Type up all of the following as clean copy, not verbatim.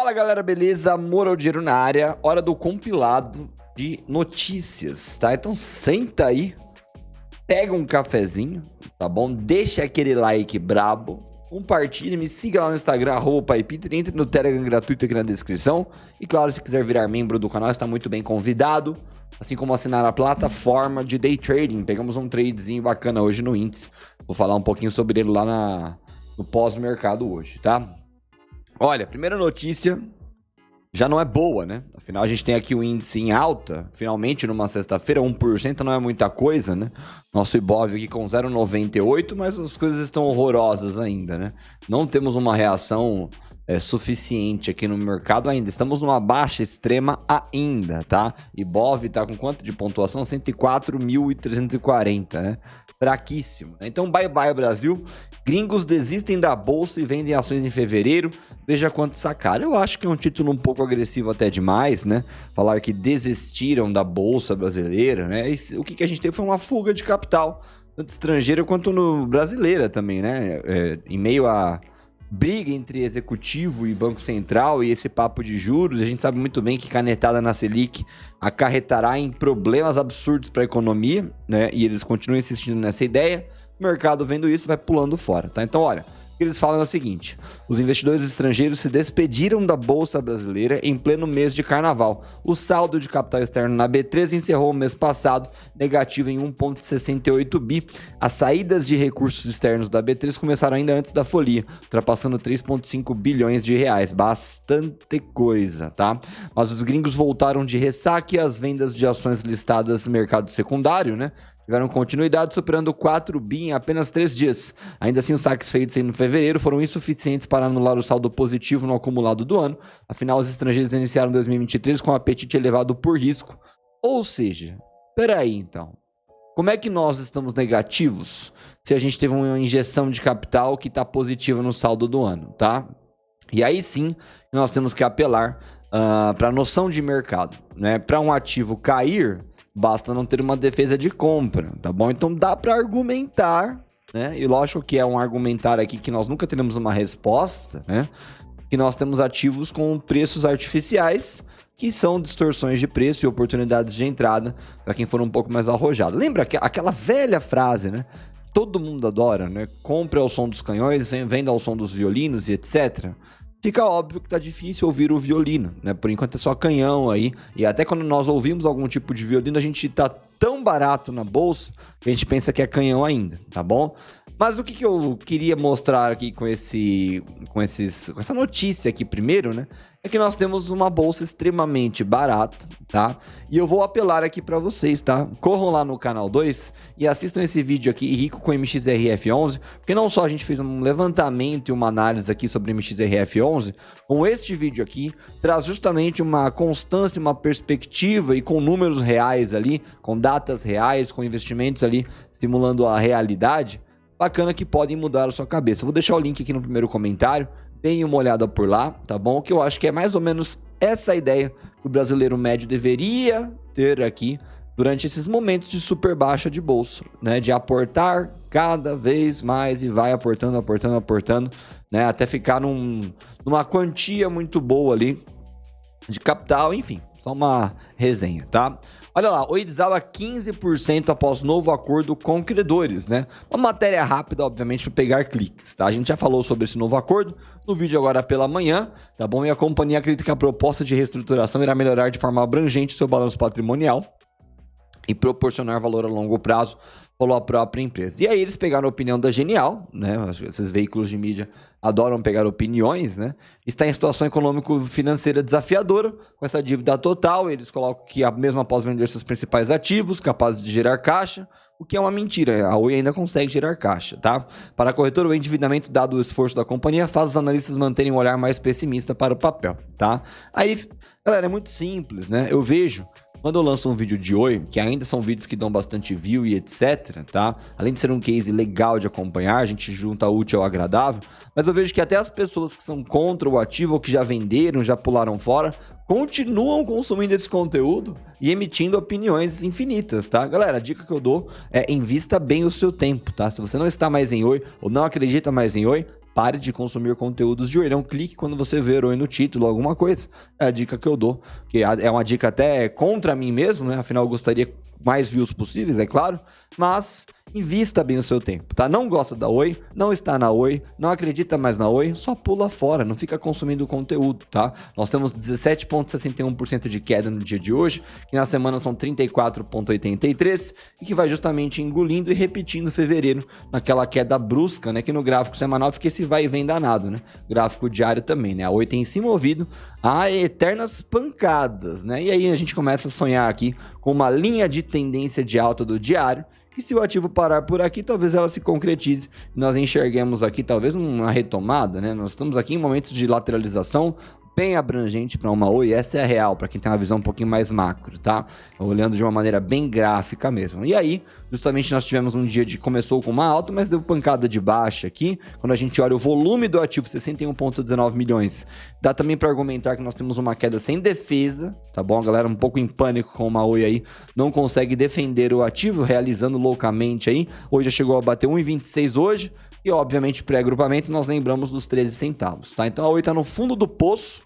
Fala galera, beleza? Moral Dinheiro na área, hora do compilado de notícias, tá? Então senta aí, pega um cafezinho, tá bom? Deixa aquele like brabo, compartilha, me siga lá no Instagram, @PaiPeter, entre no Telegram gratuito aqui na descrição. E claro, se quiser virar membro do canal, está muito bem convidado, assim como assinar a plataforma de Day Trading. Pegamos um tradezinho bacana hoje no índice, vou falar um pouquinho sobre ele lá no pós-mercado hoje, tá? Olha, primeira notícia já não é boa, né? Afinal, a gente tem aqui o índice em alta, finalmente numa sexta-feira, 1% não é muita coisa, né? Nosso Ibov aqui com 0,98, mas as coisas estão horrorosas ainda, né? Não temos uma reação suficiente aqui no mercado ainda. Estamos numa baixa extrema ainda, tá? Ibov tá com quanto de pontuação? 104.340, né? Fraquíssimo, né? Então, bye bye Brasil. Gringos desistem da bolsa e vendem ações em fevereiro. Veja quanto sacaram. Eu acho que é um título um pouco agressivo até demais, né? Falar que desistiram da bolsa brasileira, né? E o que a gente teve foi uma fuga de capital, tanto estrangeira quanto no brasileira também, né? Em meio a briga entre executivo e Banco Central e esse papo de juros, a gente sabe muito bem que canetada na Selic acarretará em problemas absurdos para a economia, né? E eles continuam insistindo nessa ideia. O mercado vendo isso vai pulando fora, tá? Então, olha, o que eles falam é o seguinte: os investidores estrangeiros se despediram da Bolsa Brasileira em pleno mês de carnaval. O saldo de capital externo na B3 encerrou o mês passado negativo em 1,68 bi. As saídas de recursos externos da B3 começaram ainda antes da folia, ultrapassando 3,5 bilhões de reais. Bastante coisa, tá? Mas os gringos voltaram de ressaca e as vendas de ações listadas no mercado secundário, né, tiveram continuidade, superando 4 bi em apenas 3 dias. Ainda assim, os saques feitos em fevereiro foram insuficientes para anular o saldo positivo no acumulado do ano. Afinal, os estrangeiros iniciaram 2023 com um apetite elevado por risco. Ou seja, peraí então, como é que nós estamos negativos se a gente teve uma injeção de capital que está positiva no saldo do ano, tá? E aí sim, nós temos que apelar para a noção de mercado, né? Para um ativo cair, basta não ter uma defesa de compra, tá bom? Então dá para argumentar, né? E lógico que é um argumentar aqui que nós nunca teremos uma resposta, né? Que nós temos ativos com preços artificiais, que são distorções de preço e oportunidades de entrada para quem for um pouco mais arrojado. Lembra aquela velha frase, né? Todo mundo adora, né? Compre ao som dos canhões, venda ao som dos violinos e etc. Fica óbvio que tá difícil ouvir o violino, né? Por enquanto é só canhão aí. E até quando nós ouvimos algum tipo de violino, a gente tá tão barato na bolsa que a gente pensa que é canhão ainda, tá bom? Mas o que eu queria mostrar aqui com essa notícia aqui primeiro, né? É que nós temos uma bolsa extremamente barata, tá? E eu vou apelar aqui para vocês, tá? Corram lá no canal 2 e assistam esse vídeo aqui, Rico com MXRF11, porque não só a gente fez um levantamento e uma análise aqui sobre MXRF11, com este vídeo aqui, traz justamente uma constância, uma perspectiva e com números reais ali, com datas reais, com investimentos ali, simulando a realidade, bacana que podem mudar a sua cabeça. Eu vou deixar o link aqui no primeiro comentário. Deem uma olhada por lá, tá bom? Que eu acho que é mais ou menos essa ideia que o brasileiro médio deveria ter aqui durante esses momentos de super baixa de bolsa, né? De aportar cada vez mais e vai aportando, né? Até ficar numa quantia muito boa ali de capital, enfim, só uma resenha, tá? Olha lá, o Oidizawa 15% após novo acordo com credores, né? Uma matéria rápida, obviamente, para pegar cliques, tá? A gente já falou sobre esse novo acordo no vídeo agora pela manhã, tá bom? E a companhia acredita que a proposta de reestruturação irá melhorar de forma abrangente seu balanço patrimonial e proporcionar valor a longo prazo, falou a própria empresa. E aí eles pegaram a opinião da Genial, né? Esses veículos de mídia adoram pegar opiniões, né? Está em situação econômico-financeira desafiadora, com essa dívida total. Eles colocam que mesmo após vender seus principais ativos, capazes de gerar caixa, o que é uma mentira. A Oi ainda consegue gerar caixa, tá? Para a corretora, o endividamento, dado o esforço da companhia, faz os analistas manterem um olhar mais pessimista para o papel, tá? Aí, galera, é muito simples, né? Eu vejo, quando eu lanço um vídeo de Oi, que ainda são vídeos que dão bastante view e etc, tá? Além de ser um case legal de acompanhar, a gente junta o útil ao agradável, mas eu vejo que até as pessoas que são contra o ativo ou que já venderam, já pularam fora, continuam consumindo esse conteúdo e emitindo opiniões infinitas, tá? Galera, a dica que eu dou é invista bem o seu tempo, tá? Se você não está mais em Oi ou não acredita mais em Oi, pare de consumir conteúdos de Oi. Não clique quando você ver Oi no título, alguma coisa. É a dica que eu dou, que é uma dica até contra mim mesmo, né? Afinal, eu gostaria mais views possíveis, é claro, mas invista bem o seu tempo, tá? Não gosta da Oi, não está na Oi, não acredita mais na Oi, só pula fora, não fica consumindo conteúdo, tá? Nós temos 17,61% de queda no dia de hoje, que na semana são 34,83%, e que vai justamente engolindo e repetindo fevereiro, naquela queda brusca, né? Que no gráfico semanal fica esse vai e vem danado, né? Gráfico diário também, né? A Oi tem se movido a eternas pancadas, né? E aí a gente começa a sonhar aqui com uma linha de tendência de alta do diário, e se o ativo parar por aqui, talvez ela se concretize. Nós enxerguemos aqui talvez uma retomada, né? Nós estamos aqui em momentos de lateralização bem abrangente para uma Oi, essa é a real, para quem tem uma visão um pouquinho mais macro, tá? Olhando de uma maneira bem gráfica mesmo. E aí, justamente nós tivemos um dia de começou com uma alta, mas deu pancada de baixa aqui. Quando a gente olha o volume do ativo, 61,19 milhões, dá também para argumentar que nós temos uma queda sem defesa, tá bom? A galera um pouco em pânico com uma Oi aí, não consegue defender o ativo, realizando loucamente aí. Hoje já chegou a bater 1,26 hoje. E, obviamente, pré-agrupamento, nós lembramos dos 13 centavos, tá? Então, a Oi tá no fundo do poço,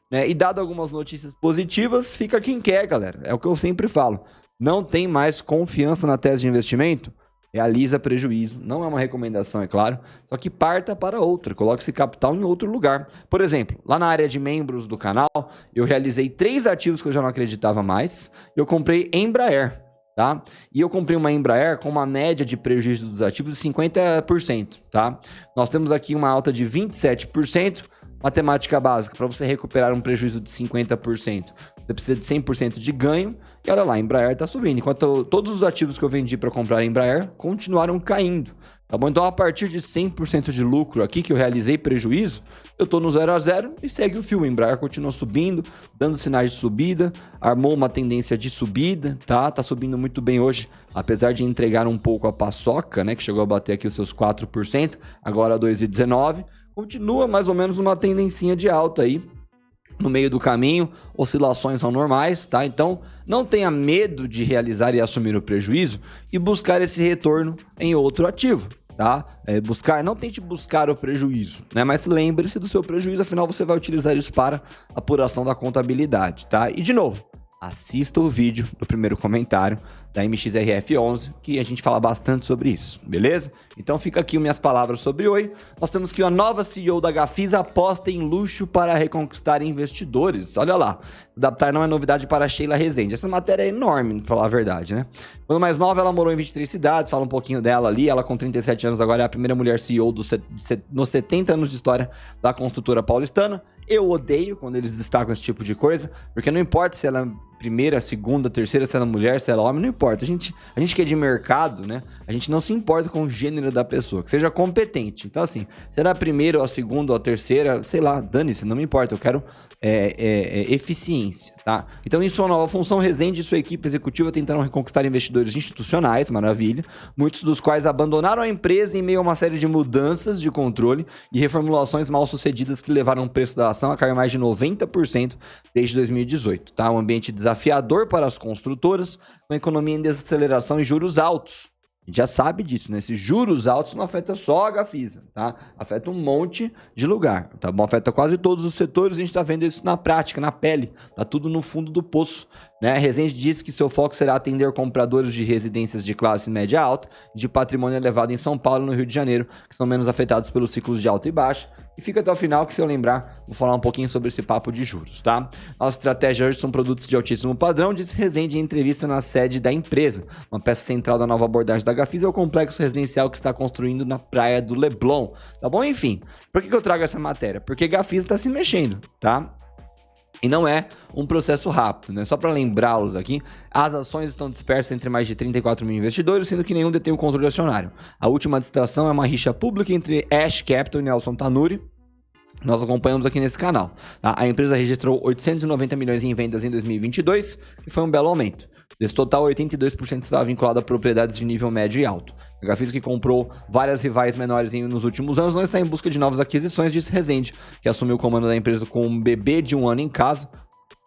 né? E, dado algumas notícias positivas, fica quem quer, galera. É o que eu sempre falo. Não tem mais confiança na tese de investimento? Realiza prejuízo. Não é uma recomendação, é claro. Só que parta para outra. Coloque esse capital em outro lugar. Por exemplo, lá na área de membros do canal, eu realizei 3 ativos que eu já não acreditava mais. Eu comprei Embraer. Tá? E eu comprei uma Embraer com uma média de prejuízo dos ativos de 50%, tá? Nós temos aqui uma alta de 27%, matemática básica, para você recuperar um prejuízo de 50%, você precisa de 100% de ganho, e olha lá, a Embraer está subindo, enquanto todos os ativos que eu vendi para comprar a Embraer continuaram caindo, tá bom? Então, a partir de 100% de lucro aqui, que eu realizei prejuízo, eu tô no 0 a 0 e segue o fio. O Embraer continua subindo, dando sinais de subida, armou uma tendência de subida, tá? Tá subindo muito bem hoje, apesar de entregar um pouco a paçoca, né? Que chegou a bater aqui os seus 4%, agora 2,19%. Continua mais ou menos uma tendencinha de alta aí, no meio do caminho, oscilações são normais, tá? Então, não tenha medo de realizar e assumir o prejuízo e buscar esse retorno em outro ativo, tá? Não tente buscar o prejuízo, né? Mas lembre-se do seu prejuízo, afinal você vai utilizar isso para apuração da contabilidade, tá? E de novo, assista o vídeo do primeiro comentário da MXRF11, que a gente fala bastante sobre isso, beleza? Então fica aqui minhas palavras sobre Oi. Nós temos que a nova CEO da Gafisa aposta em luxo para reconquistar investidores. Olha lá, adaptar não é novidade para Sheila Rezende. Essa matéria é enorme, pra falar a verdade, né? Quando mais nova, ela morou em 23 cidades, fala um pouquinho dela ali. Ela com 37 anos agora é a primeira mulher CEO nos 70 anos de história da construtora paulistana. Eu odeio quando eles destacam esse tipo de coisa, porque não importa se ela é primeira, segunda, terceira, se ela é mulher, se ela é homem, não importa. A gente que é de mercado, né? A gente não se importa com o gênero da pessoa, que seja competente. Então, assim, se ela é a primeira, ou a segunda, ou a terceira, sei lá, dane-se, não me importa. Eu quero eficiência, tá? Então, em sua nova função, Rezende e sua equipe executiva tentaram reconquistar investidores institucionais, maravilha, muitos dos quais abandonaram a empresa em meio a uma série de mudanças de controle e reformulações mal sucedidas que levaram o preço da ação a cair mais de 90% desde 2018, tá? Um ambiente desafiador para as construtoras, uma economia em desaceleração e juros altos. A gente já sabe disso, né? Esses juros altos não afetam só a Gafisa, tá? Afeta um monte de lugar, tá bom? Afeta quase todos os setores, a gente tá vendo isso na prática, na pele. Tá tudo no fundo do poço, né? A Rezende disse que seu foco será atender compradores de residências de classe média alta e de patrimônio elevado em São Paulo e no Rio de Janeiro, que são menos afetados pelos ciclos de alta e baixa. E fica até o final que, se eu lembrar, vou falar um pouquinho sobre esse papo de juros, tá? Nossa estratégia hoje são produtos de altíssimo padrão, disse Rezende em entrevista na sede da empresa. Uma peça central da nova abordagem da Gafisa é o complexo residencial que está construindo na praia do Leblon, tá bom? Enfim, por que eu trago essa matéria? Porque Gafisa está se mexendo, tá? E não é um processo rápido, né? Só para lembrá-los aqui, as ações estão dispersas entre mais de 34 mil investidores, sendo que nenhum detém o controle acionário. A última distração é uma rixa pública entre Ash Capital e Nelson Tanuri. Nós acompanhamos aqui nesse canal. Tá? A empresa registrou 890 milhões em vendas em 2022, que foi um belo aumento. Desse total, 82% estava vinculado a propriedades de nível médio e alto. A Gafisa, que comprou várias rivais menores nos últimos anos, não está em busca de novas aquisições, disse Rezende, que assumiu o comando da empresa com um bebê de 1 ano em casa.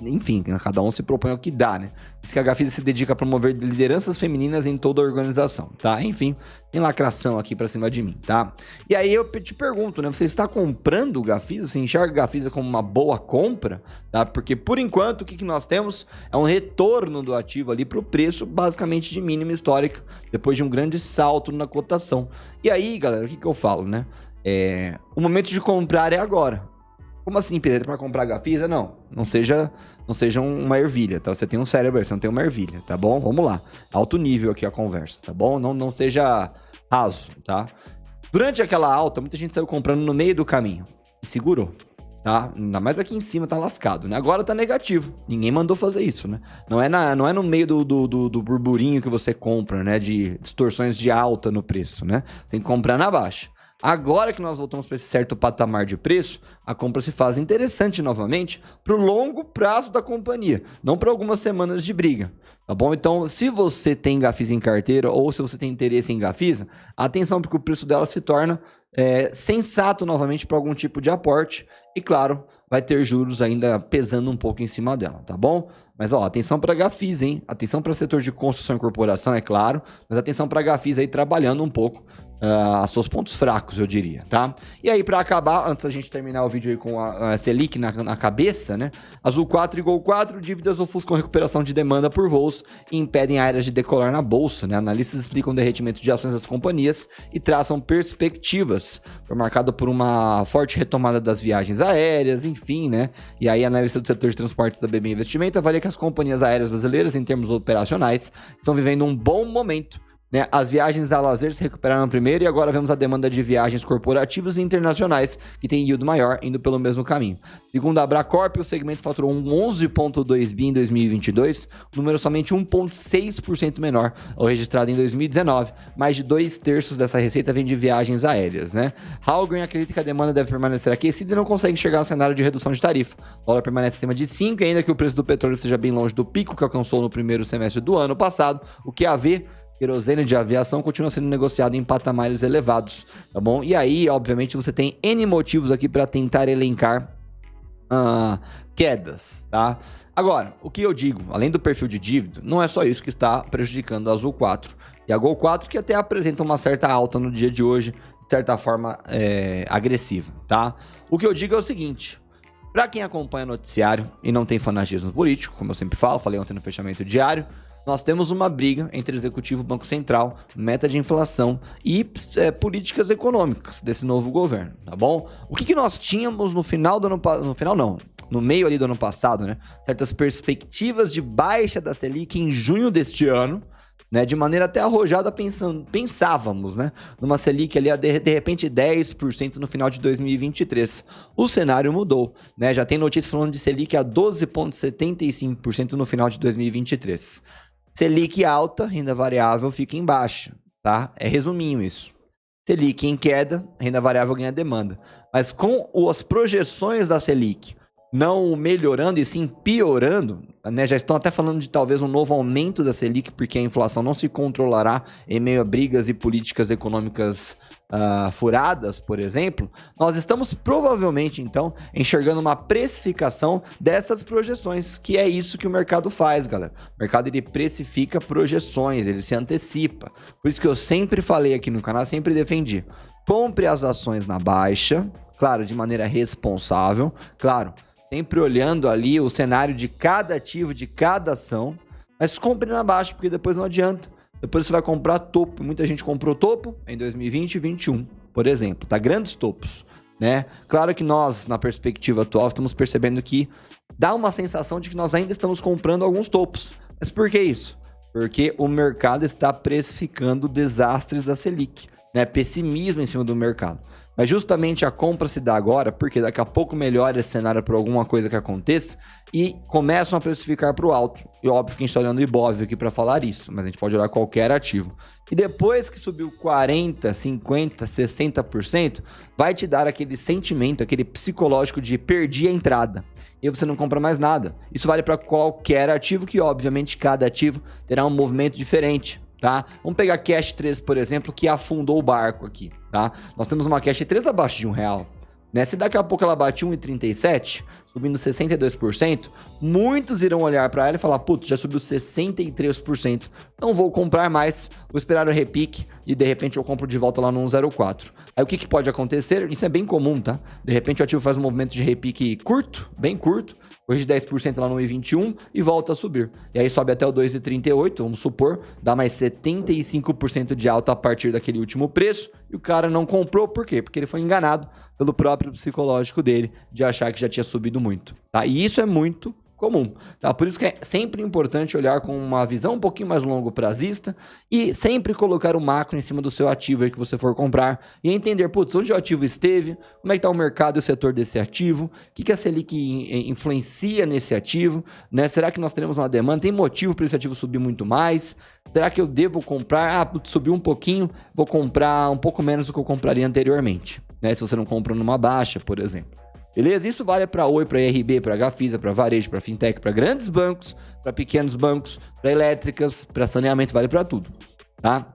enfim, cada um se propõe ao que dá, né? Diz que a Gafisa se dedica a promover lideranças femininas em toda a organização, tá? Enfim, tem lacração aqui pra cima de mim, tá? E aí eu te pergunto, né? Você está comprando o Gafisa? Você enxerga a Gafisa como uma boa compra, tá? Porque, por enquanto, o que nós temos é um retorno do ativo ali pro preço, basicamente de mínima histórica, depois de um grande salto na cotação. E aí, galera, o que eu falo, né? O momento de comprar é agora. Como assim, Pedro, para comprar Gafisa? Não seja uma ervilha, tá? Você tem um cérebro aí, você não tem uma ervilha, tá bom? Vamos lá. Alto nível aqui a conversa, tá bom? Não seja raso, tá? Durante aquela alta, muita gente saiu comprando no meio do caminho e segurou, tá? Ainda mais aqui em cima tá lascado, né? Agora tá negativo. Ninguém mandou fazer isso, né? Não é no meio do burburinho que você compra, né? De distorções de alta no preço, né? Você tem que comprar na baixa. Agora que nós voltamos para esse certo patamar de preço, a compra se faz interessante novamente para o longo prazo da companhia, não para algumas semanas de briga, tá bom? Então, se você tem Gafisa em carteira ou se você tem interesse em Gafisa, atenção porque o preço dela se torna sensato novamente para algum tipo de aporte e, claro, vai ter juros ainda pesando um pouco em cima dela, tá bom? Mas, ó, atenção para a Gafisa, hein? Atenção para o setor de construção e corporação, é claro, mas atenção para a Gafisa aí trabalhando um pouco a seus pontos fracos, eu diria, tá? E aí, para acabar, antes da gente terminar o vídeo aí com a Selic na cabeça, né? Azul 4 e Gol 4, dívidas ofuscam recuperação de demanda por voos e impedem áreas de decolar na bolsa, né? Analistas explicam o derretimento de ações das companhias e traçam perspectivas. Foi marcado por uma forte retomada das viagens aéreas, enfim, né? E aí, a analista do setor de transportes da BB Investimento avalia que as companhias aéreas brasileiras, em termos operacionais, estão vivendo um bom momento, né? As viagens a lazer se recuperaram primeiro e agora vemos a demanda de viagens corporativas e internacionais, que tem yield maior, indo pelo mesmo caminho. Segundo a Abracorp, o segmento faturou um 11,2 bi em 2022, número somente 1,6% menor ao registrado em 2019. Mais de 2/3 dessa receita vem de viagens aéreas, né? Halgren acredita que a demanda deve permanecer aquecida e não consegue chegar ao cenário de redução de tarifa. O dólar permanece acima de 5, ainda que o preço do petróleo seja bem longe do pico que alcançou no primeiro semestre do ano passado, o que a ver querosene de aviação continua sendo negociado em patamares elevados, tá bom? E aí, obviamente, você tem N motivos aqui para tentar elencar quedas, tá? Agora, o que eu digo, além do perfil de dívida, não é só isso que está prejudicando a Azul 4 e a Gol 4, que até apresenta uma certa alta no dia de hoje, de certa forma agressiva, tá? O que eu digo é o seguinte: para quem acompanha noticiário e não tem fanatismo político, como eu sempre falo, falei ontem no fechamento diário, nós temos uma briga entre Executivo e Banco Central, meta de inflação e políticas econômicas desse novo governo, tá bom? O que nós tínhamos no meio ali do ano passado, né? Certas perspectivas de baixa da Selic em junho deste ano, né? De maneira até arrojada, pensávamos, né? Numa Selic ali de repente 10% no final de 2023. O cenário mudou, né? Já tem notícia falando de Selic a 12,75% no final de 2023. Selic alta, renda variável fica em baixa, tá? É resuminho isso. Selic em queda, renda variável ganha demanda. Mas com as projeções da Selic não melhorando e sim piorando, né? Já estão até falando de talvez um novo aumento da Selic, porque a inflação não se controlará em meio a brigas e políticas econômicas furadas, por exemplo. Nós estamos provavelmente, então, enxergando uma precificação dessas projeções, que é isso que o mercado faz, galera. O mercado, ele precifica projeções, ele se antecipa. Por isso que eu sempre falei aqui no canal, sempre defendi: compre as ações na baixa, claro, de maneira responsável, claro, sempre olhando ali o cenário de cada ativo, de cada ação, mas compre na baixa, porque depois não adianta. Depois você vai comprar topo. Muita gente comprou topo em 2020 e 2021, por exemplo, tá? Grandes topos, né? Claro que nós, na perspectiva atual, estamos percebendo que dá uma sensação de que nós ainda estamos comprando alguns topos. Mas por que isso? Porque o mercado está precificando desastres da Selic, né? Pessimismo em cima do mercado. Mas justamente a compra se dá agora, porque daqui a pouco melhora esse cenário por alguma coisa que aconteça e começam a precificar para o alto. E óbvio que a gente está olhando o Ibov aqui para falar isso, mas a gente pode olhar qualquer ativo. E depois que subiu 40%, 50%, 60%, vai te dar aquele sentimento, aquele psicológico de perdi a entrada. E você não compra mais nada. Isso vale para qualquer ativo, que obviamente cada ativo terá um movimento diferente. Tá? Vamos pegar a Cash 3, por exemplo, que afundou o barco aqui, tá? Nós temos uma Cash 3 abaixo de R$1, né? Se daqui a pouco ela bate 1,37, subindo 62%, muitos irão olhar para ela e falar, putz, já subiu 63%, não vou comprar mais, vou esperar o repique e de repente eu compro de volta lá no 1,04. Aí o que pode acontecer? Isso é bem comum, tá? De repente o ativo faz um movimento de repique curto, bem curto, corrige 10% lá no 1,21 e volta a subir. E aí sobe até o 2,38, vamos supor, dá mais 75% de alta a partir daquele último preço, e o cara não comprou, por quê? Porque ele foi enganado pelo próprio psicológico dele, de achar que já tinha subido muito, tá? E isso é muito comum, tá? Por isso que é sempre importante olhar com uma visão um pouquinho mais longo prazista e sempre colocar o macro em cima do seu ativo aí que você for comprar e entender, putz, onde o ativo esteve, como é que tá o mercado e o setor desse ativo, o que a Selic influencia nesse ativo, né? Será que nós teremos uma demanda? Tem motivo para esse ativo subir muito mais? Será que eu devo comprar? Ah, putz, subiu um pouquinho, vou comprar um pouco menos do que eu compraria anteriormente, né? Se você não compra numa baixa, por exemplo. Beleza? Isso vale para Oi, para IRB, para Gafisa, para varejo, para fintech, para grandes bancos, para pequenos bancos, para elétricas, para saneamento, vale para tudo, tá?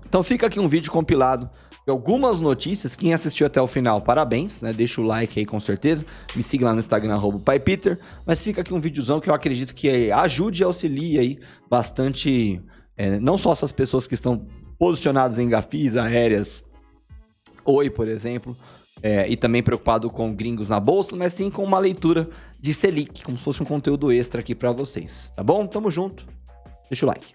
Então fica aqui um vídeo compilado de algumas notícias. Quem assistiu até o final, parabéns, né? Deixa o like aí com certeza. Me siga lá no Instagram, @PaiPeter. Mas fica aqui um videozão que eu acredito que ajude e auxilie aí bastante, não só essas pessoas que estão posicionadas em Gafisa, aéreas, Oi, por exemplo, e também preocupado com gringos na bolsa, mas sim com uma leitura de Selic, como se fosse um conteúdo extra aqui para vocês, tá bom? Tamo junto, deixa o like.